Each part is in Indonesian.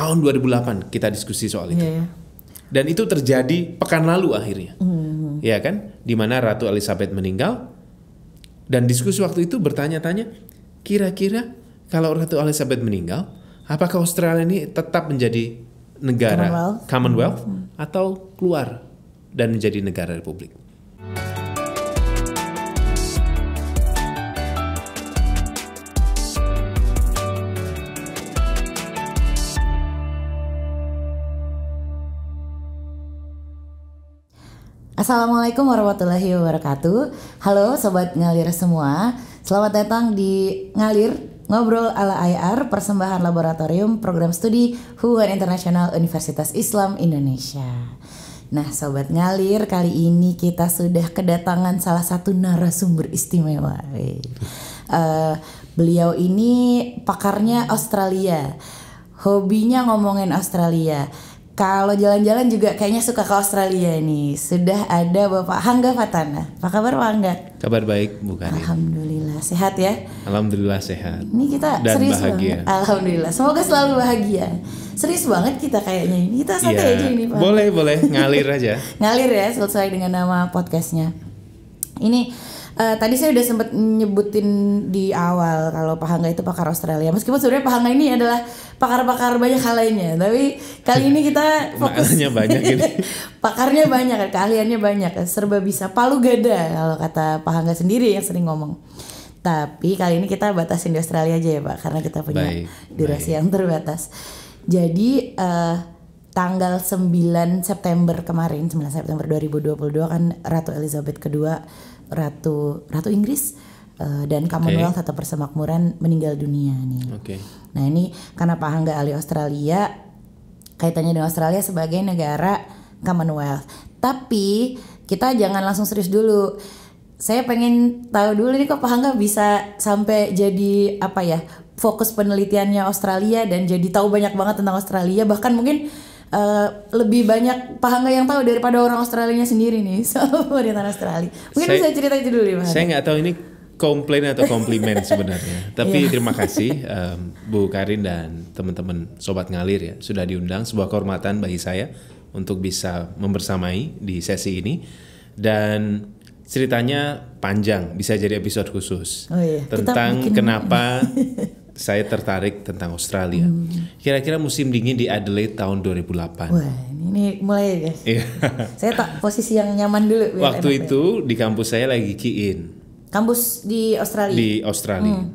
tahun 2008 kita diskusi soal itu. Dan itu terjadi pekan lalu akhirnya. Ya kan? Di mana Ratu Elizabeth meninggal. Dan diskusi waktu itu bertanya-tanya, kira-kira kalau Ratu Elizabeth meninggal, apakah Australia ini tetap menjadi negara Commonwealth atau keluar dan menjadi negara republik? Assalamualaikum warahmatullahi wabarakatuh. Halo Sobat Ngalir semua. Selamat datang di Ngalir, Ngobrol ala IR, persembahan laboratorium program studi Hubungan Internasional Universitas Islam Indonesia. Nah Sobat Ngalir, kali ini kita sudah kedatangan salah satu narasumber istimewa. Beliau ini pakarnya Australia, hobinya ngomongin Australia. Kalau jalan-jalan juga kayaknya suka ke Australia nih. Sudah ada Bapak Hangga Fatana. Apa kabar Pak Hangga? Kabar baik Bu Karin. Alhamdulillah, sehat ya? Alhamdulillah sehat. Ini kita dan serius bahagia. Banget. Alhamdulillah, semoga selalu bahagia. Serius banget kita kayaknya ini. Kita santai aja ini Pak. Boleh, ngalir aja. Ngalir ya, sesuai dengan nama podcastnya. Ini tadi saya udah sempat nyebutin di awal kalau Pak Hangga itu pakar Australia. Meskipun sebenarnya Pak Hangga ini adalah pakar-pakar banyak hal lainnya, tapi kali ini kita fokus banyak ini. Pakarnya banyak, keahliannya banyak, serba bisa, palu gada kalau kata Pak Hangga sendiri yang sering ngomong. Tapi kali ini kita batasin di Australia aja ya Pak, karena kita punya durasi yang terbatas. Jadi tanggal 9 September kemarin, 9 September 2022 kan Ratu Elizabeth II, Ratu Inggris dan Commonwealth atau Persemakmuran meninggal dunia nih. Nah ini karena Pak Hangga ahli Australia, kaitannya dengan Australia sebagai negara Commonwealth. Tapi kita jangan langsung serius dulu. Saya pengen tahu dulu nih kok Pak Hangga bisa sampai jadi apa ya, fokus penelitiannya Australia dan jadi tahu banyak banget tentang Australia, bahkan mungkin lebih banyak Pak Hangga yang tahu daripada orang Australianya sendiri nih soal pemerintahan Australia. Mungkin bisa cerita itu dulu nih Pak. Saya nggak tahu ini komplain atau komplimen sebenarnya. Tapi terima kasih Bu Karin dan teman-teman Sobat Ngalir ya sudah diundang, sebuah kehormatan bagi saya untuk bisa membersamai di sesi ini. Dan ceritanya panjang, bisa jadi episode khusus tentang kenapa saya tertarik tentang Australia. Kira-kira musim dingin di Adelaide tahun 2008. Wah, ini mulai guys. Saya tak posisi yang nyaman dulu. Waktu itu di kampus saya lagi key in. Kampus di Australia? Di Australia,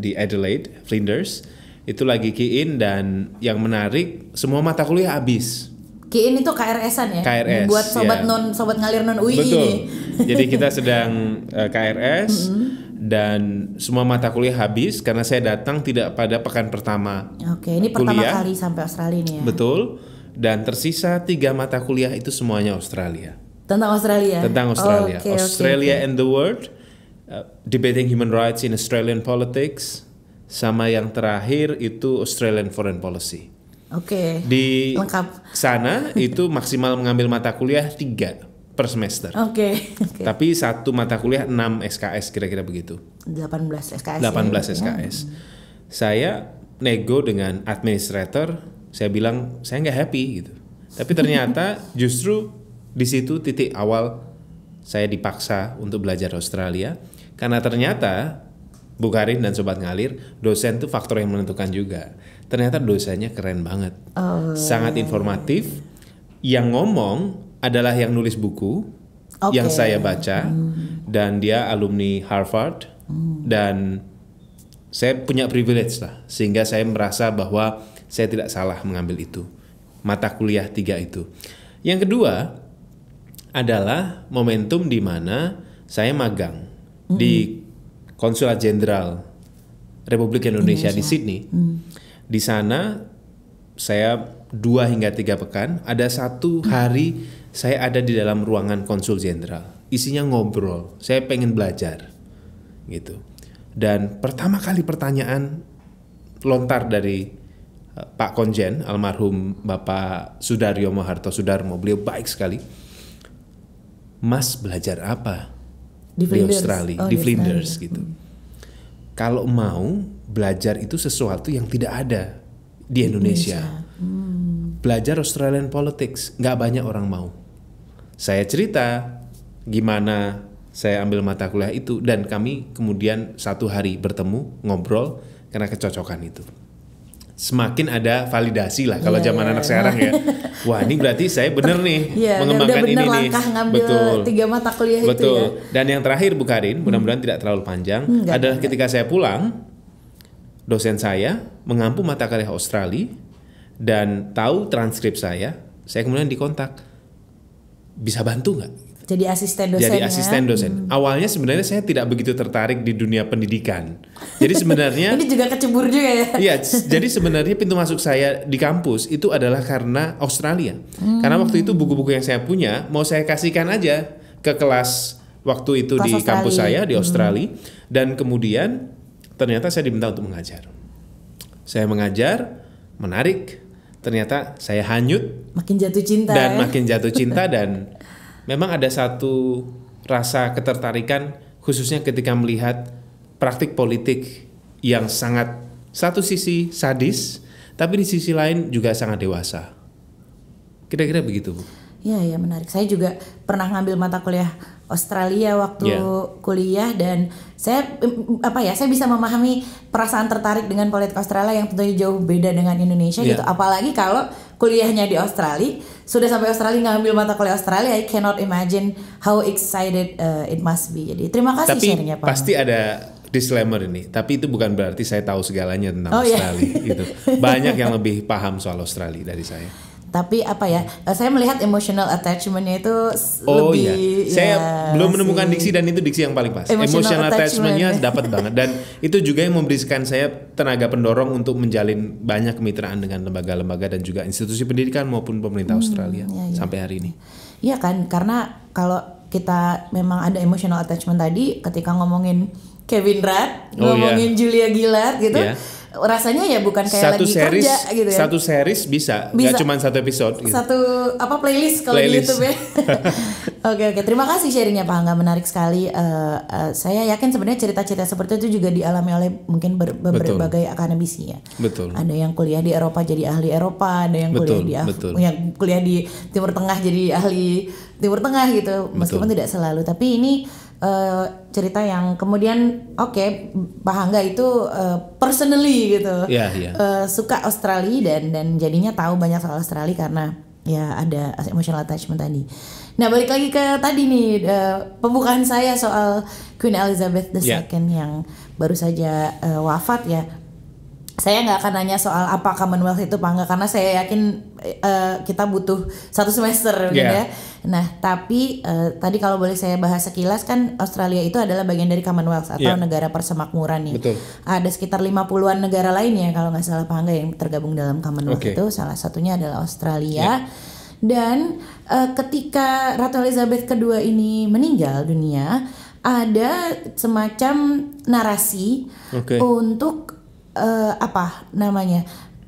di Adelaide, Flinders. Itu lagi key in dan yang menarik semua mata kuliah habis. Key in itu KRS-an ya? KRS. Buat sobat ngalir non UI. Betul. Ini. Jadi kita sedang KRS. Dan semua mata kuliah habis karena saya datang tidak pada pekan pertama. Ini pertama kali sampai Australia nih ya. Betul. Dan tersisa 3 mata kuliah itu semuanya Australia. Tentang Australia. Tentang Australia. Australia and the World, Debating Human Rights in Australian Politics, sama yang terakhir itu Australian Foreign Policy. Di lengkap. Sana itu maksimal mengambil mata kuliah 3 per semester. Tapi satu mata kuliah 6 SKS kira-kira begitu. 18 SKS. 18 SKS. Saya nego dengan administrator, saya bilang saya nggak happy gitu. Tapi ternyata justru di situ titik awal saya dipaksa untuk belajar Australia, karena ternyata Bu Karin dan Sobat Ngalir, dosen itu faktor yang menentukan juga. Ternyata dosennya keren banget, sangat informatif, yang ngomong adalah yang nulis buku yang saya baca, dan dia alumni Harvard, dan saya punya privilege lah, sehingga saya merasa bahwa saya tidak salah mengambil itu, mata kuliah 3 itu. Yang kedua adalah momentum di mana saya magang di Konsulat Jenderal Republik Indonesia di Sydney. Di sana saya 2 hingga 3 pekan, ada 1 hari saya ada di dalam ruangan konsul jenderal. Isinya ngobrol, saya pengen belajar gitu. Dan pertama kali pertanyaan lontar dari Pak Konjen, almarhum Bapak Sudaryo Moharto Sudarmo, beliau baik sekali. Mas belajar apa di Australia, di Flinders gitu. Kalau mau belajar itu sesuatu yang tidak ada di Indonesia. belajar Australian politics, nggak banyak orang mau. Saya cerita gimana saya ambil mata kuliah itu, dan kami kemudian satu hari bertemu, ngobrol, karena kecocokan itu. Semakin ada validasi lah kalau zaman anak sekarang ya. Wah, ini berarti saya bener nih mengembangkan udah bener ini nih. Langkah ngambil Betul. 3 mata kuliah Betul. itu ya. Dan yang terakhir Bu Karin, mudah-mudahan tidak terlalu panjang, adalah ketika saya pulang, dosen saya mengampu mata kuliah Australia dan tahu transkrip saya kemudian dikontak. Bisa bantu nggak? Jadi asisten dosen. Jadi asisten dosen. Awalnya sebenarnya saya tidak begitu tertarik di dunia pendidikan. Jadi sebenarnya ini juga kecebur juga ya. Iya, jadi sebenarnya pintu masuk saya di kampus itu adalah karena Australia. Karena waktu itu buku-buku yang saya punya mau saya kasihkan aja ke kelas waktu itu Kelas di Australia. kampus saya di Australia, dan kemudian ternyata saya diminta untuk mengajar. Saya mengajar, menarik. Ternyata saya hanyut Makin jatuh cinta dan ya. makin jatuh cinta, dan memang ada satu rasa ketertarikan khususnya ketika melihat praktik politik yang sangat satu sisi sadis, tapi di sisi lain juga sangat dewasa. Kira-kira begitu, Bu. Iya, menarik. Saya juga pernah ngambil mata kuliah Australia waktu kuliah, dan saya bisa memahami perasaan tertarik dengan politik Australia yang tentunya jauh beda dengan Indonesia gitu. Apalagi kalau kuliahnya di Australia, sudah sampai Australia ngambil mata kuliah Australia, I cannot imagine how excited it must be. Jadi terima kasih sharingnya Pak. Tapi pasti ada disclaimer ini, tapi itu bukan berarti saya tahu segalanya tentang Australia. Gitu. Banyak yang lebih paham soal Australia dari saya. Tapi saya melihat emotional attachment-nya itu lebih. Saya belum menemukan diksi, dan itu diksi yang paling pas. Emotional attachment-nya dapat banget, dan itu juga yang memberikan saya tenaga pendorong untuk menjalin banyak kemitraan dengan lembaga-lembaga dan juga institusi pendidikan maupun pemerintah Australia sampai hari ini. Iya kan, karena kalau kita memang ada emotional attachment tadi ketika ngomongin Kevin Rudd, ngomongin Julia Gillard gitu. Rasanya ya bukan kayak satu lagi series, kerja gitu ya. Satu series bisa. Gak cuma satu episode gitu. Satu playlist kalau di YouTube ya. Oke, terima kasih sharingnya Pak Angga, menarik sekali. Saya yakin sebenarnya cerita-cerita seperti itu juga dialami oleh mungkin berbagai akademisi ya. Betul. Ada yang kuliah di Eropa jadi ahli Eropa, ada yang kuliah di Timur Tengah jadi ahli Timur Tengah gitu. Meskipun tidak selalu, tapi ini cerita yang kemudian Pak Angga itu personally gitu suka Australia dan jadinya tahu banyak soal Australia karena ya ada emotional attachment tadi. Nah, balik lagi ke tadi nih pembukaan saya soal Queen Elizabeth II yang baru saja wafat ya. Saya nggak akan nanya soal apa Commonwealth itu Pak Angga, karena saya yakin kita butuh 1 semester gitu ya. Nah, tapi tadi kalau boleh saya bahas sekilas, kan Australia itu adalah bagian dari Commonwealth atau negara persemakmuran nih. Betul. Ada sekitar 50-an negara lainnya kalau nggak salah Pak Angga yang tergabung dalam Commonwealth itu. Salah satunya adalah Australia. Dan ketika Ratu Elizabeth II ini meninggal dunia, ada semacam narasi untuk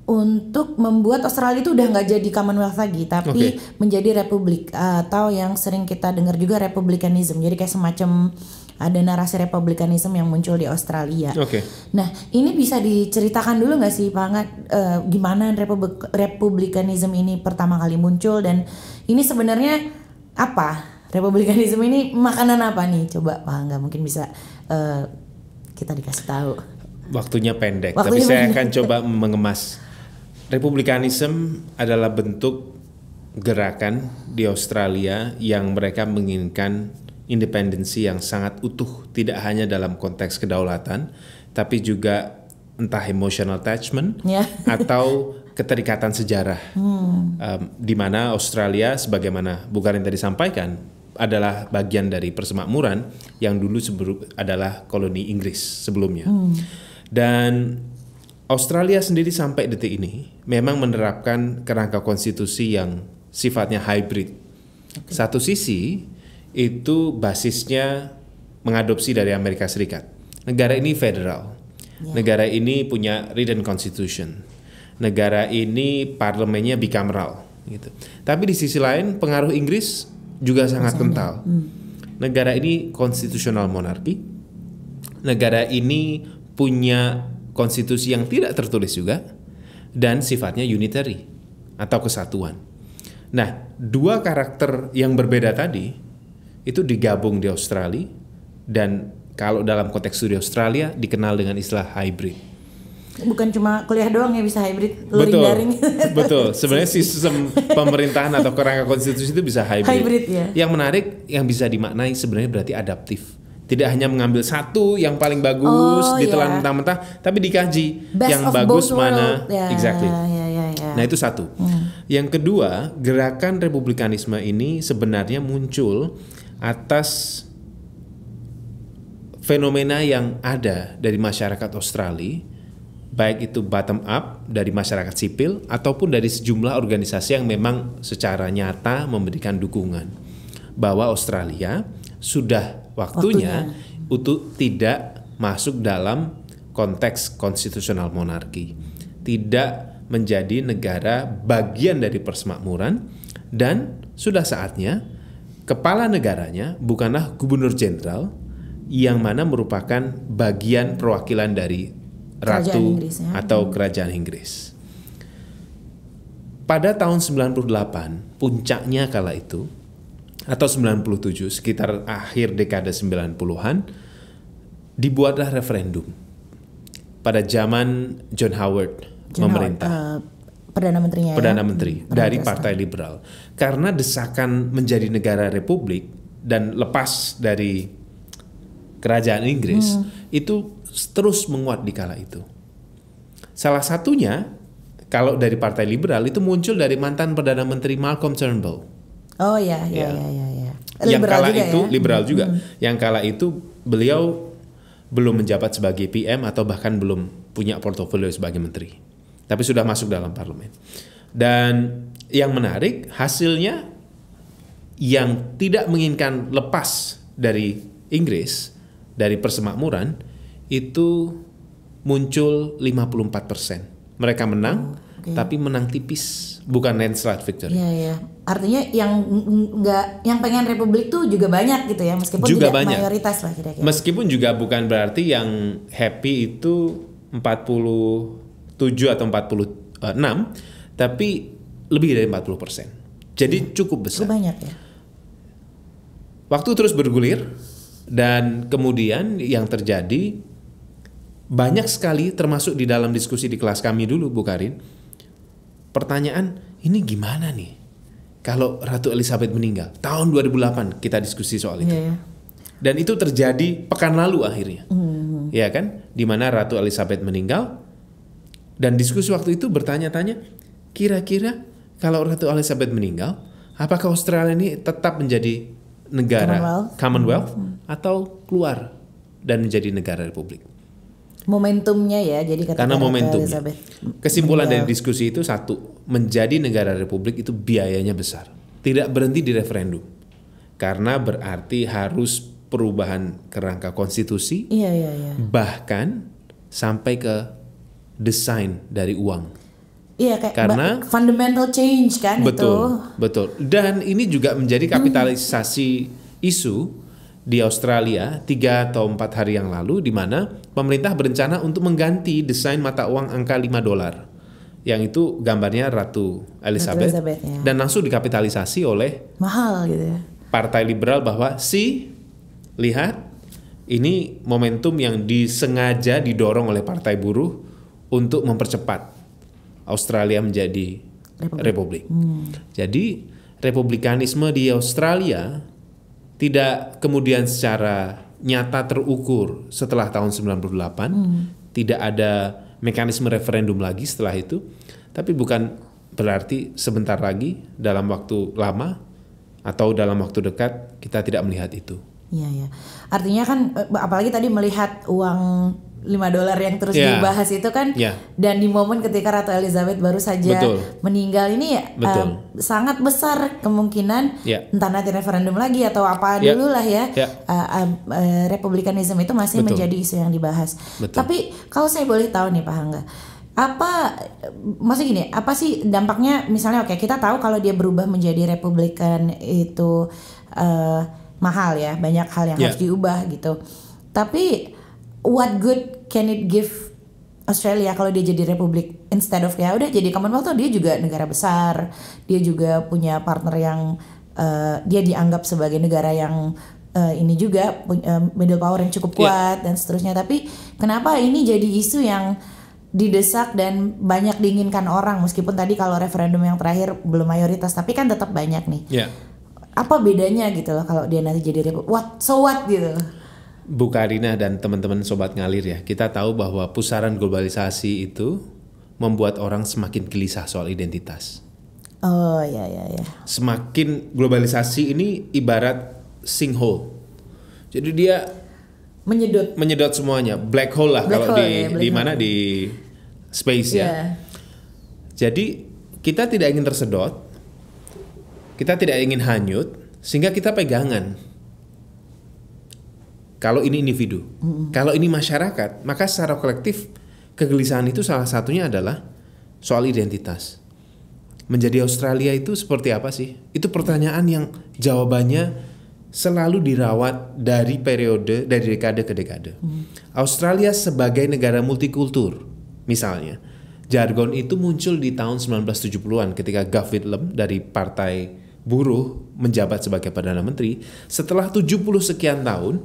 untuk membuat Australia itu udah nggak jadi Commonwealth lagi, tapi menjadi republik, atau yang sering kita dengar juga republikanisme. Jadi kayak semacam ada narasi republikanisme yang muncul di Australia. Nah, ini bisa diceritakan dulu nggak sih Pak Angga, gimana republikanisme ini pertama kali muncul, dan ini sebenarnya apa? Republikanisme ini makanan apa nih? Coba Pak Angga mungkin bisa kita dikasih tahu. Waktunya pendek, tapi saya akan coba mengemas. Republikanisme adalah bentuk gerakan di Australia yang mereka menginginkan independensi yang sangat utuh, tidak hanya dalam konteks kedaulatan, tapi juga entah emotional attachment atau keterikatan sejarah, di mana Australia, sebagaimana Bu Karin tadi sampaikan, adalah bagian dari persemakmuran yang dulu adalah koloni Inggris sebelumnya. Dan Australia sendiri sampai detik ini memang menerapkan kerangka konstitusi yang sifatnya hybrid. Satu sisi itu basisnya mengadopsi dari Amerika Serikat. Negara ini federal. Negara ini punya written constitution. Negara ini parlemennya bicameral gitu. Tapi di sisi lain pengaruh Inggris juga sangat kental. Negara ini konstitusional monarki. Negara ini punya konstitusi yang tidak tertulis juga, dan sifatnya unitary. atau kesatuan. Nah, dua karakter yang berbeda tadi itu digabung di Australia, dan kalau dalam konteks studi Australia dikenal dengan istilah hybrid. Bukan cuma kuliah doang ya bisa hybrid, Betul, daring. betul. Sebenarnya sistem pemerintahan atau kerangka konstitusi itu bisa hybrid. Hybrid ya. Yang menarik, yang bisa dimaknai sebenarnya berarti adaptif. Tidak hanya mengambil satu yang paling bagus, ditelan mentah-mentah, tapi dikaji Best yang of bagus both mana, world. Ya, exactly. Ya. Nah itu satu. Yang kedua, gerakan republikanisme ini sebenarnya muncul atas fenomena yang ada dari masyarakat Australia, baik itu bottom up dari masyarakat sipil ataupun dari sejumlah organisasi yang memang secara nyata memberikan dukungan bahwa Australia sudah waktunya untuk tidak masuk dalam konteks konstitusional monarki, tidak menjadi negara bagian dari persemakmuran, dan sudah saatnya kepala negaranya bukanlah gubernur jenderal yang mana merupakan bagian perwakilan dari Ratu Inggris, atau Kerajaan Inggris. Pada tahun 98, puncaknya kala itu, atau 97, sekitar akhir dekade 90-an, dibuatlah referendum. Pada zaman John Howard memerintah. Perdana Menterinya. Perdana Menteri dari Partai Liberal. Karena desakan menjadi negara republik dan lepas dari Kerajaan Inggris, itu terus menguat di kala itu. Salah satunya, kalau dari Partai Liberal itu muncul dari mantan Perdana Menteri Malcolm Turnbull. Oh ya. Yang kala juga itu ya? liberal juga. Yang kala itu beliau belum menjabat sebagai PM atau bahkan belum punya portofolio sebagai menteri. Tapi sudah masuk dalam parlemen. Dan yang menarik, hasilnya yang tidak menginginkan lepas dari Inggris, dari persemakmuran, itu muncul 54%. Mereka menang, tapi menang tipis, bukan landslide victory. Iya. Artinya yang pengen republik tuh juga banyak gitu ya, meskipun juga tidak banyak. Mayoritas lah kira-kira. Meskipun juga bukan berarti yang happy itu 47 atau 46, tapi lebih dari 40%. Jadi cukup besar. Cukup banyak ya. Waktu terus bergulir. Dan kemudian yang terjadi banyak sekali, termasuk di dalam diskusi di kelas kami dulu, Bu Karin, pertanyaan, ini gimana nih kalau Ratu Elizabeth meninggal? Tahun 2008 kita diskusi soal itu. Yeah. Dan itu terjadi pekan lalu akhirnya. Ya kan? Di mana Ratu Elizabeth meninggal, dan diskusi waktu itu bertanya-tanya, kira-kira kalau Ratu Elizabeth meninggal, apakah Australia ini tetap menjadi negara Commonwealth atau keluar dan menjadi negara republik? Momentumnya ya, jadi karena momentumnya. Kesimpulan dari diskusi itu satu, menjadi negara republik itu biayanya besar. Tidak berhenti di referendum. Karena berarti harus perubahan kerangka konstitusi. Iya. Bahkan sampai ke desain dari uang. Iya, kayak karena fundamental change kan. Betul. Dan ini juga menjadi kapitalisasi isu di Australia 3 atau 4 hari yang lalu, di mana pemerintah berencana untuk mengganti desain mata uang angka $5. Yang itu gambarnya Ratu Elizabeth ya. Dan langsung dikapitalisasi oleh mahal gitu ya. Partai Liberal bahwa lihat, ini momentum yang disengaja didorong oleh Partai Buruh untuk mempercepat Australia menjadi republik. Jadi republikanisme di Australia tidak kemudian secara nyata terukur setelah tahun 98. Tidak ada mekanisme referendum lagi setelah itu. Tapi bukan berarti sebentar lagi dalam waktu lama atau dalam waktu dekat kita tidak melihat itu. Iya. Artinya kan apalagi tadi melihat uang $5 yang terus dibahas itu kan, dan di momen ketika Ratu Elizabeth baru saja meninggal ini sangat besar kemungkinan entah nanti referendum lagi atau apa dulu lah ya. Republikanisme itu masih menjadi isu yang dibahas. Tapi kalau saya boleh tahu nih Pak Hangga, apa sih dampaknya, misalnya kita tahu kalau dia berubah menjadi Republikan itu mahal ya, banyak hal yang harus diubah gitu. Tapi what good can it give Australia kalau dia jadi republik? instead of ya udah jadi Commonwealth tuh dia juga negara besar, dia juga punya partner yang dia dianggap sebagai negara yang ini juga middle power yang cukup kuat dan seterusnya. Tapi kenapa ini jadi isu yang didesak dan banyak diinginkan orang, meskipun tadi kalau referendum yang terakhir belum mayoritas, tapi kan tetap banyak nih. Apa bedanya gitu loh kalau dia nanti jadi what gitu. Bu Karina dan teman-teman Sobat Ngalir ya, kita tahu bahwa pusaran globalisasi itu membuat orang semakin gelisah soal identitas. Oh ya. Semakin globalisasi ini ibarat sinkhole. Jadi dia menyedot semuanya, black hole lah kalau di mana di space ya. Jadi kita tidak ingin tersedot, kita tidak ingin hanyut, sehingga kita pegangan. Kalau ini individu, kalau ini masyarakat, maka secara kolektif kegelisahan itu salah satunya adalah soal identitas. Menjadi Australia itu seperti apa sih? Itu pertanyaan yang jawabannya selalu dirawat dari dekade ke dekade. Australia sebagai negara multikultur, misalnya, jargon itu muncul di tahun 1970-an ketika Gough Whitlam dari Partai Buruh menjabat sebagai Perdana Menteri. Setelah 70 sekian tahun,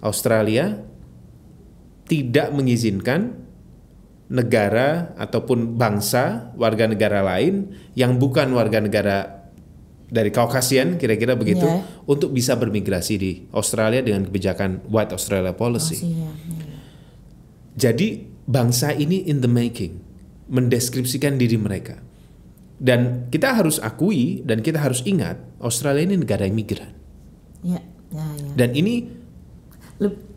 Australia tidak mengizinkan negara ataupun bangsa warga negara lain yang bukan warga negara dari Caucasian kira-kira begitu untuk bisa bermigrasi di Australia dengan kebijakan White Australia Policy. Jadi bangsa ini in the making, mendeskripsikan diri mereka. Dan kita harus akui dan kita harus ingat Australia ini negara imigran. Dan ini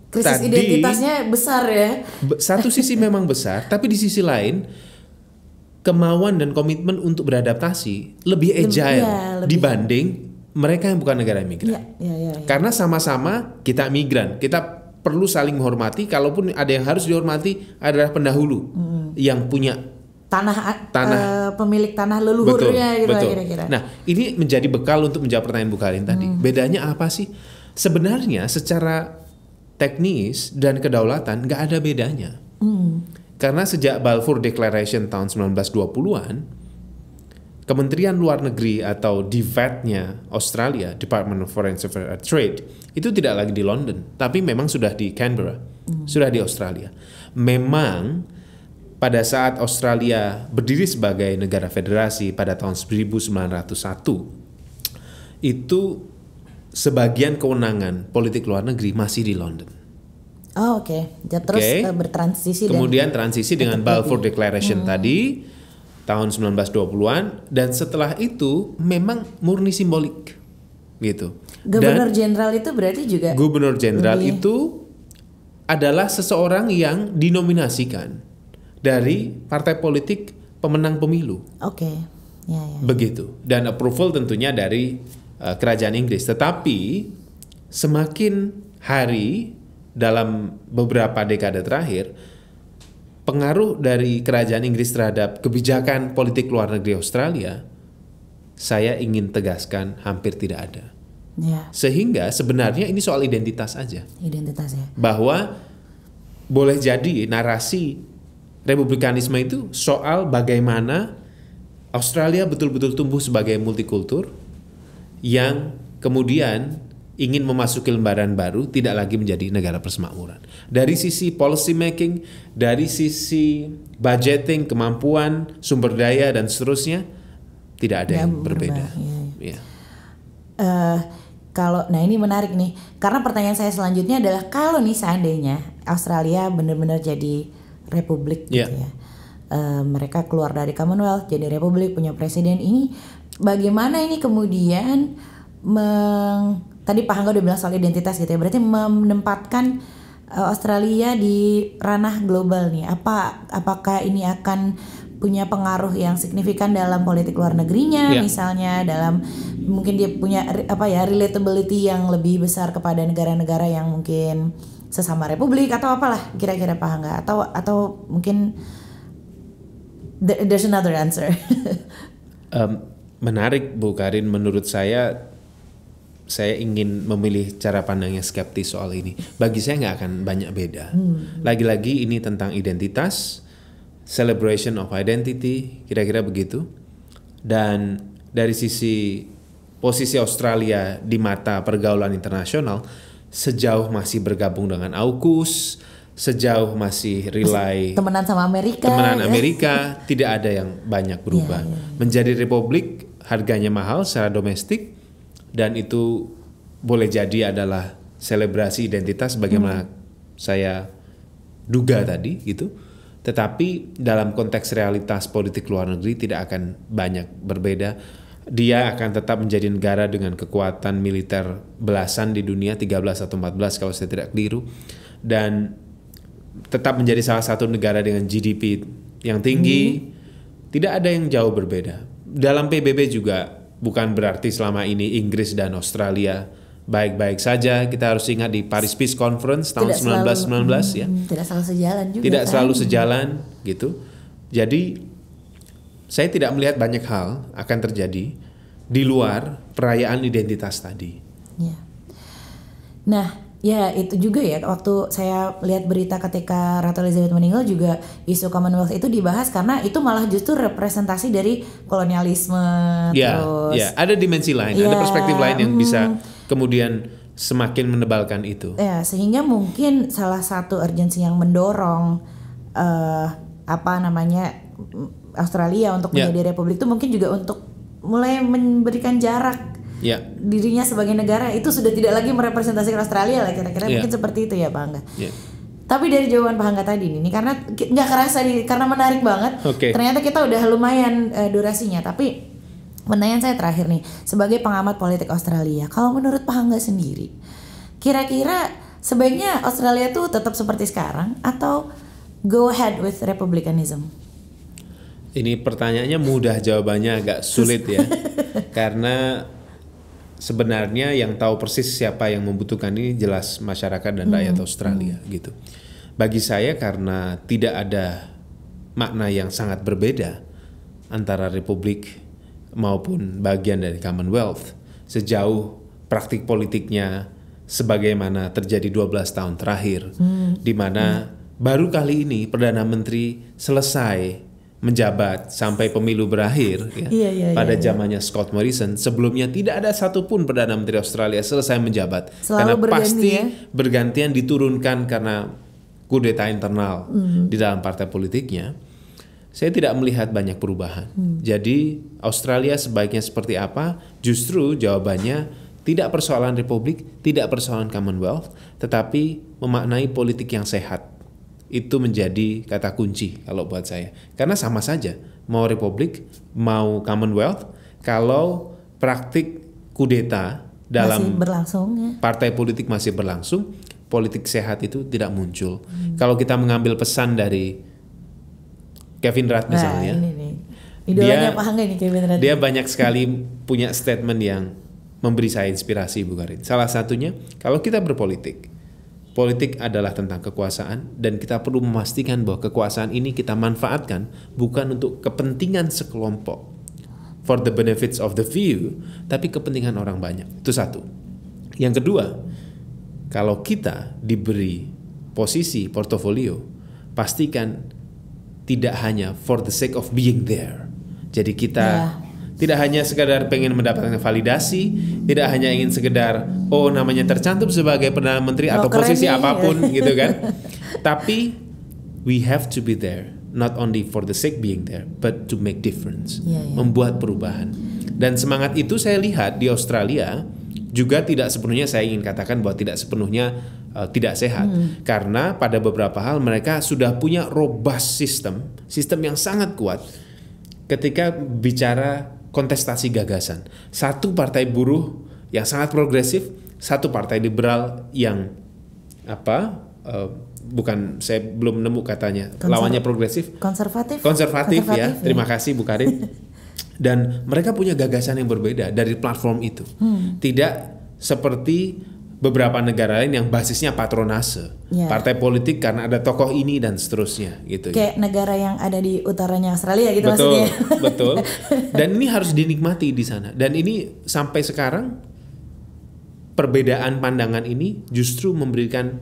krisis identitasnya besar ya. Satu sisi memang besar, tapi di sisi lain kemauan dan komitmen untuk beradaptasi lebih agile dibanding mereka yang bukan negara imigran. Karena sama-sama kita migran, kita perlu saling menghormati. Kalaupun ada yang harus dihormati adalah pendahulu yang punya tanah pemilik tanah leluhurnya gitu kira-kira. Nah, ini menjadi bekal untuk menjawab pertanyaan Bu Karin tadi. Bedanya apa sih? Sebenarnya secara teknis dan kedaulatan nggak ada bedanya. Karena sejak Balfour Declaration tahun 1920-an, Kementerian Luar Negeri atau DFAT-nya Australia, Department of Foreign Affairs and Trade, itu tidak lagi di London, tapi memang sudah di Canberra, sudah di Australia. Memang pada saat Australia berdiri sebagai negara federasi pada tahun 1901, itu sebagian kewenangan politik luar negeri masih di London. Oh oke. Terus bertransisi. Kemudian transisi dengan Balfour Declaration tadi tahun 1920-an, dan setelah itu memang murni simbolik gitu. Gubernur Jenderal itu berarti juga. Gubernur Jenderal itu adalah seseorang yang dinominasikan dari partai politik pemenang pemilu. Begitu. Dan approval tentunya dari kerajaan Inggris. Tetapi semakin hari dalam beberapa dekade terakhir, pengaruh dari kerajaan Inggris terhadap kebijakan politik luar negeri Australia, saya ingin tegaskan hampir tidak ada. Sehingga sebenarnya ini soal identitas aja. Bahwa boleh jadi narasi republikanisme itu soal bagaimana Australia betul-betul tumbuh sebagai multikultur yang kemudian ingin memasuki lembaran baru, tidak lagi menjadi negara persemakmuran. Dari sisi policy making, dari sisi budgeting, kemampuan, sumber daya dan seterusnya, tidak ada yang berbeda. Nah ini menarik nih, karena pertanyaan saya selanjutnya adalah kalau nih seandainya Australia benar-benar jadi republik gitu ya, mereka keluar dari Commonwealth jadi republik, punya presiden, ini bagaimana ini kemudian tadi Pak Hangga udah bilang soal identitas gitu ya, berarti menempatkan Australia di ranah global nih. Apakah ini akan punya pengaruh yang signifikan dalam politik luar negerinya, misalnya dalam mungkin dia punya relatability yang lebih besar kepada negara-negara yang mungkin sesama republik atau apalah kira-kira Pak Hangga, atau mungkin there's another answer. Menarik Bu Karin, menurut saya ingin memilih cara pandang yang skeptis soal ini. Bagi saya nggak akan banyak beda. Lagi-lagi ini tentang identitas, celebration of identity, kira-kira begitu. Dan dari sisi posisi Australia di mata pergaulan internasional, sejauh masih bergabung dengan AUKUS, sejauh masih rely temenan sama Amerika, tidak ada yang banyak berubah. Menjadi republik harganya mahal secara domestik, dan itu boleh jadi adalah selebrasi identitas bagaimana saya duga tadi gitu. Tetapi dalam konteks realitas politik luar negeri tidak akan banyak berbeda. Dia akan tetap menjadi negara dengan kekuatan militer belasan di dunia, 13 atau 14 kalau saya tidak keliru, dan tetap menjadi salah satu negara dengan GDP yang tinggi. Tidak ada yang jauh berbeda. Dalam PBB juga bukan berarti selama ini Inggris dan Australia baik-baik saja. Kita harus ingat di Paris Peace Conference tahun 1919 ya. Tidak selalu sejalan juga. Tidak selalu sejalan gitu. Jadi saya tidak melihat banyak hal akan terjadi di luar perayaan identitas tadi. Ya. Nah, ya itu juga ya, waktu saya lihat berita ketika Ratu Elizabeth meninggal juga isu Commonwealth itu dibahas karena itu malah justru representasi dari kolonialisme. Terus ada dimensi lain, ada perspektif lain yang bisa kemudian semakin menebalkan itu. Ya, sehingga mungkin salah satu urgensi yang mendorong Australia untuk menjadi republik itu mungkin juga untuk mulai memberikan jarak dirinya sebagai negara, itu sudah tidak lagi merepresentasikan Australia lah kira-kira, mungkin seperti itu ya Pak Angga. Tapi dari jawaban Pak Angga tadi ini karena nggak kerasa karena menarik banget. Ternyata kita udah lumayan durasinya. Tapi pertanyaan saya terakhir nih, sebagai pengamat politik Australia, kalau menurut Pak Angga sendiri, kira-kira sebaiknya Australia tuh tetap seperti sekarang atau go ahead with republicanism? Ini pertanyaannya mudah, jawabannya agak sulit ya. Karena sebenarnya yang tahu persis siapa yang membutuhkan ini jelas masyarakat dan rakyat Australia gitu. Bagi saya karena tidak ada makna yang sangat berbeda antara republik maupun bagian dari Commonwealth sejauh praktik politiknya sebagaimana terjadi 12 tahun terakhir, di mana baru kali ini Perdana Menteri selesai menjabat sampai pemilu berakhir pada zamannya Scott Morrison. Sebelumnya tidak ada satupun Perdana Menteri Australia selesai menjabat. Selalu karena pasti bergantian diturunkan karena kudeta internal di dalam partai politiknya. Saya tidak melihat banyak perubahan. Jadi Australia sebaiknya seperti apa? Justru jawabannya tidak persoalan republik, tidak persoalan Commonwealth, tetapi memaknai politik yang sehat. Itu menjadi kata kunci kalau buat saya. Karena sama saja, mau republik, mau Commonwealth, kalau praktik kudeta dalam partai politik masih berlangsung, politik sehat itu tidak muncul. Kalau kita mengambil pesan dari Kevin Rudd misalnya, idolanya Pak Angga ini, Kevin Rudd. Dia banyak sekali punya statement yang memberi saya inspirasi, Bu Karin. Salah satunya, kalau kita berpolitik, politik adalah tentang kekuasaan dan kita perlu memastikan bahwa kekuasaan ini kita manfaatkan bukan untuk kepentingan sekelompok, for the benefits of the few, tapi kepentingan orang banyak. Itu satu. Yang kedua, kalau kita diberi posisi portofolio, pastikan tidak hanya for the sake of being there. Jadi kita tidak hanya sekedar pengen mendapatkan validasi, tidak hanya ingin sekedar namanya tercantum sebagai Perdana Menteri atau posisi apapun gitu kan. Tapi we have to be there, not only for the sake being there, but to make difference, membuat perubahan. Dan semangat itu saya lihat di Australia juga tidak sepenuhnya, saya ingin katakan bahwa tidak sepenuhnya tidak sehat. Karena pada beberapa hal mereka sudah punya robust sistem yang sangat kuat ketika bicara kontestasi gagasan. Satu partai buruh yang sangat progresif, satu partai liberal yang saya belum nemu katanya lawannya progresif, konservatif ya. Terima kasih Bu Karin. Dan mereka punya gagasan yang berbeda dari platform itu. Tidak seperti beberapa negara lain yang basisnya patronase, partai politik karena ada tokoh ini dan seterusnya gitu. Kayak negara yang ada di utaranya Australia gitu maksudnya. Betul. Dan ini harus dinikmati di sana. Dan ini sampai sekarang perbedaan pandangan ini justru memberikan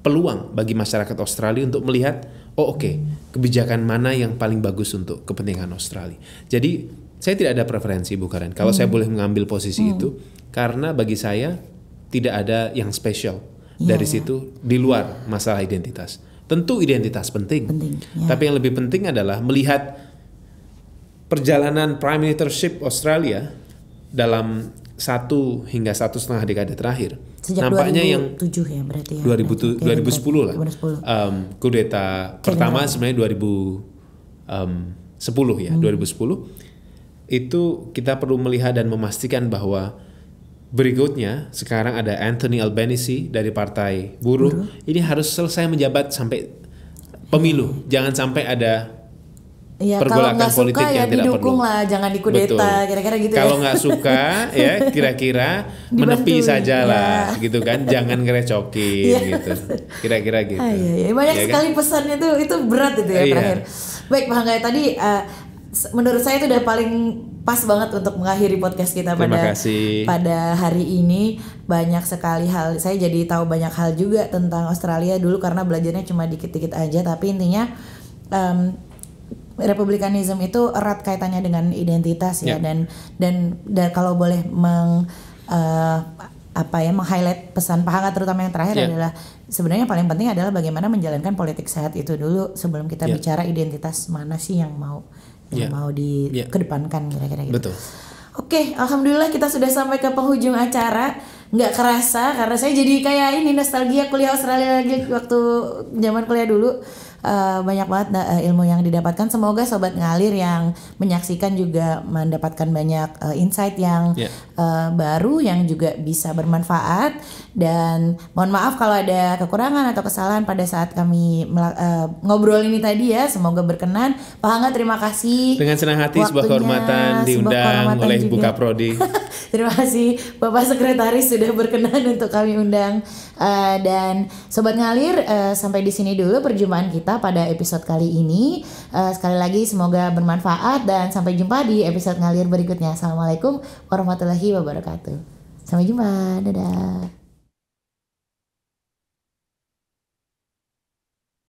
peluang bagi masyarakat Australia untuk melihat kebijakan mana yang paling bagus untuk kepentingan Australia. Jadi saya tidak ada preferensi Bu Karen. Kalau saya boleh mengambil posisi itu, karena bagi saya tidak ada yang spesial dari situ di luar masalah identitas. Tentu identitas penting. Tapi yang lebih penting adalah melihat perjalanan prime ministership Australia dalam 1 hingga 1,5 dekade terakhir. Sejak nampaknya 2007 yang ya berarti ya. 2010 lah. 2010. Kudeta pertama sebenarnya 2010 ya, 2010. Itu kita perlu melihat dan memastikan bahwa berikutnya sekarang ada Anthony Albanese dari Partai Buruh. Ini harus selesai menjabat sampai pemilu. Jangan sampai ada pergolakan politik yang tidak perlu. Lah, jangan dikudeta, kira-kira gitu. Kalau nggak suka ya kira-kira menepi saja lah, gitu kan. Jangan ngerecokin gitu. Kira-kira gitu. Banyak sekali kan? Pesannya tuh itu berat itu ya terakhir. Baik Pak Hangga, tadi menurut saya itu udah paling pas banget untuk mengakhiri podcast kita pada hari ini. Banyak sekali hal, saya jadi tahu banyak hal juga tentang Australia dulu karena belajarnya cuma dikit-dikit aja, tapi intinya republikanisme itu erat kaitannya dengan identitas ya, dan kalau boleh meng-highlight pesan Pak Hangga terutama yang terakhir adalah sebenarnya paling penting adalah bagaimana menjalankan politik sehat itu dulu sebelum kita bicara identitas mana sih yang mau dikedepankan kira-kira gitu. Betul. Oke, alhamdulillah kita sudah sampai ke penghujung acara. Nggak kerasa karena saya jadi kayak ini nostalgia kuliah Australia lagi waktu zaman kuliah dulu. Banyak banget ilmu yang didapatkan. Semoga Sobat Ngalir yang menyaksikan juga mendapatkan banyak insight yang baru yang juga bisa bermanfaat. Dan mohon maaf kalau ada kekurangan atau kesalahan pada saat kami ngobrol ini tadi ya. Semoga berkenan. Pak Hangga, terima kasih. Dengan senang hati, sebuah kehormatan diundang oleh Ibu Kaprodi. Terima kasih Bapak Sekretaris sudah berkenan untuk kami undang. Dan Sobat Ngalir, sampai di sini dulu perjumpaan kita pada episode kali ini. Sekali lagi semoga bermanfaat dan sampai jumpa di episode Ngalir berikutnya. Assalamualaikum warahmatullahi wabarakatuh. Sampai jumpa, dadah.